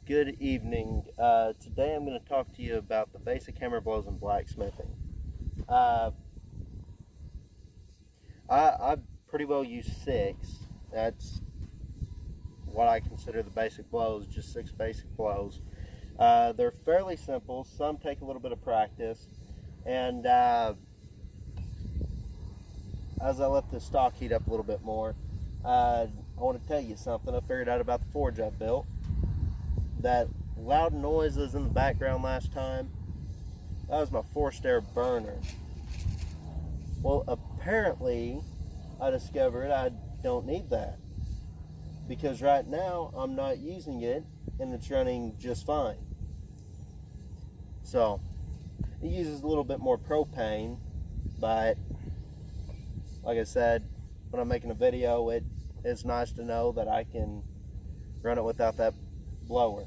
Good evening. Today I'm going to talk to you about the basic hammer blows in blacksmithing. I pretty well use 6. That's what I consider the basic blows, just 6 basic blows. They're fairly simple. Some take a little bit of practice. And as I let the stock heat up a little bit more, I want to tell you something I figured out about the forge I built. That loud noises in the background last time, that was my forced air burner. Well, apparently I discovered I don't need that, because right now I'm not using it and it's running just fine. So it uses a little bit more propane, but like I said, when I'm making a video, it's nice to know that I can run it without that blower.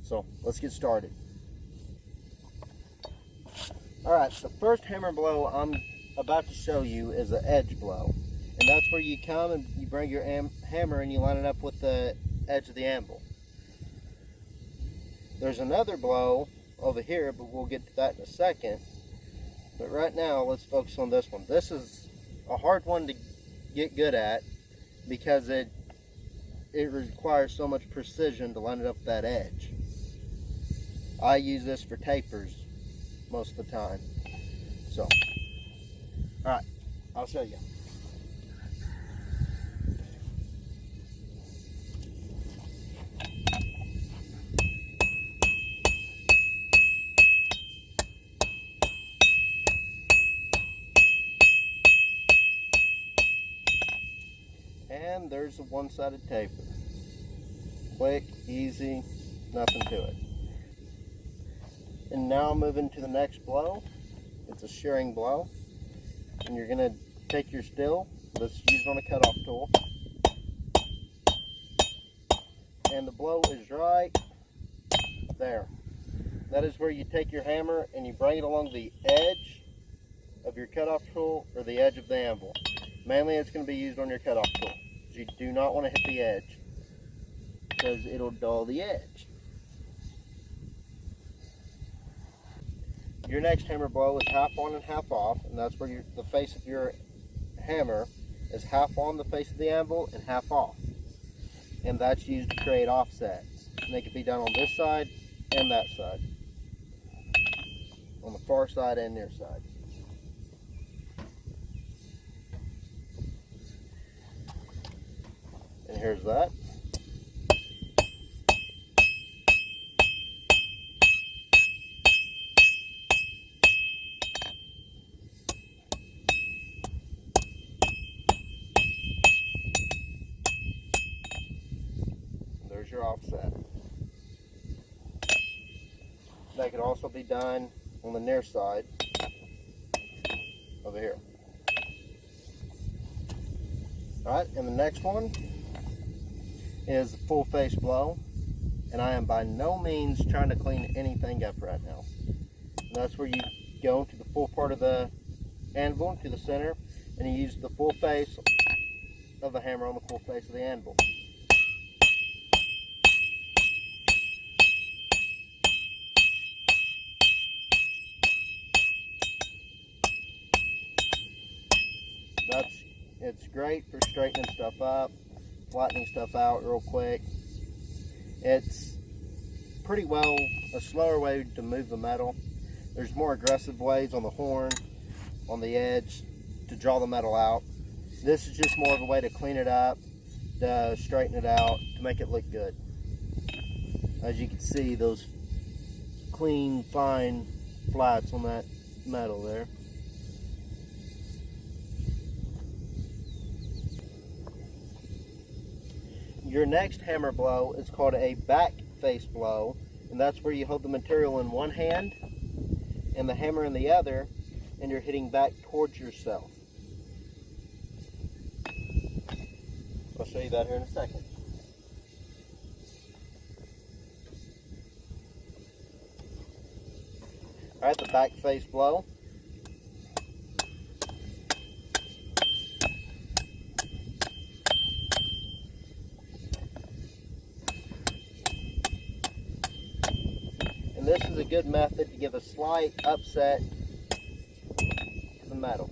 So let's get started. Alright, so the first hammer blow I'm about to show you is an edge blow. And that's where you come and you bring your hammer and you line it up with the edge of the anvil. There's another blow over here, but we'll get to that in a second. But right now, let's focus on this one. This is a hard one to get good at because it requires so much precision to line it up with that edge. I use this for tapers most of the time. So, alright, I'll show you. And there's a one-sided taper. Quick, easy, nothing to it. And now I'm moving to the next blow. It's a shearing blow. And you're going to take your steel that's used on a cutoff tool. And the blow is right there. That is where you take your hammer and you bring it along the edge of your cutoff tool or the edge of the anvil. Mainly it's going to be used on your cutoff tool. You do not want to hit the edge because it'll dull the edge. Your next hammer blow is half on and half off, and that's where the face of your hammer is half on the face of the anvil and half off. And that's used to create offsets. And they can be done on this side and that side. On the far side and near side. And here's that. There's your offset. That could also be done on the near side over here. Alright, and the next one is a full face blow, and I am by no means trying to clean anything up right now. And that's where you go into the full part of the anvil, to the center, and you use the full face of the hammer on the full face of the anvil. It's great for straightening stuff up, flattening stuff out real quick. It's pretty well a slower way to move the metal. There's more aggressive ways on the horn, on the edge, to draw the metal out. This is just more of a way to clean it up, to straighten it out, to make it look good. As you can see, those clean, fine flats on that metal there. Your next hammer blow is called a back face blow, and that's where you hold the material in one hand and the hammer in the other, and you're hitting back towards yourself. I'll show you that here in a second. Alright, the back face blow. And this is a good method to give a slight upset to the metal.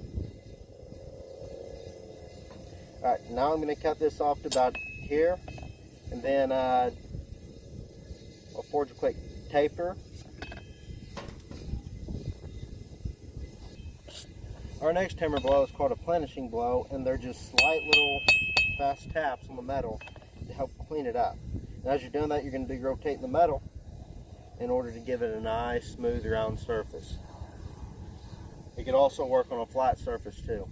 Alright, now I'm going to cut this off to about here, and then I'll forge a quick taper. Our next hammer blow is called a plenishing blow, and they're just slight little fast taps on the metal to help clean it up. And as you're doing that, you're going to be rotating the metal in order to give it a nice, smooth, round surface. It could also work on a flat surface too.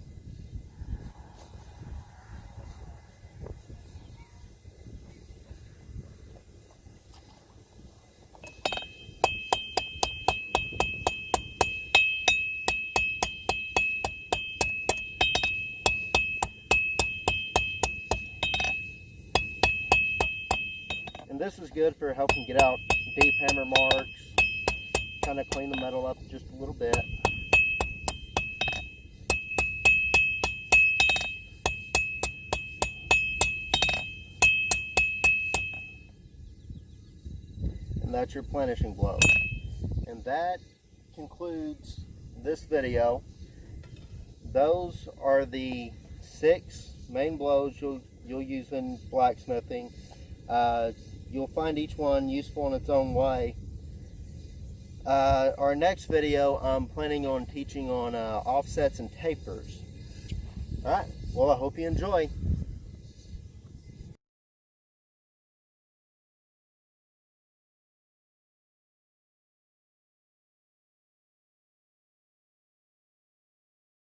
And this is good for helping get out deep hammer marks, kind of clean the metal up just a little bit. And that's your plenishing blow. And that concludes this video. Those are the 6 main blows you'll use in blacksmithing. You'll find each one useful in its own way. Our next video, I'm planning on teaching on offsets and tapers. Alright, well, I hope you enjoy.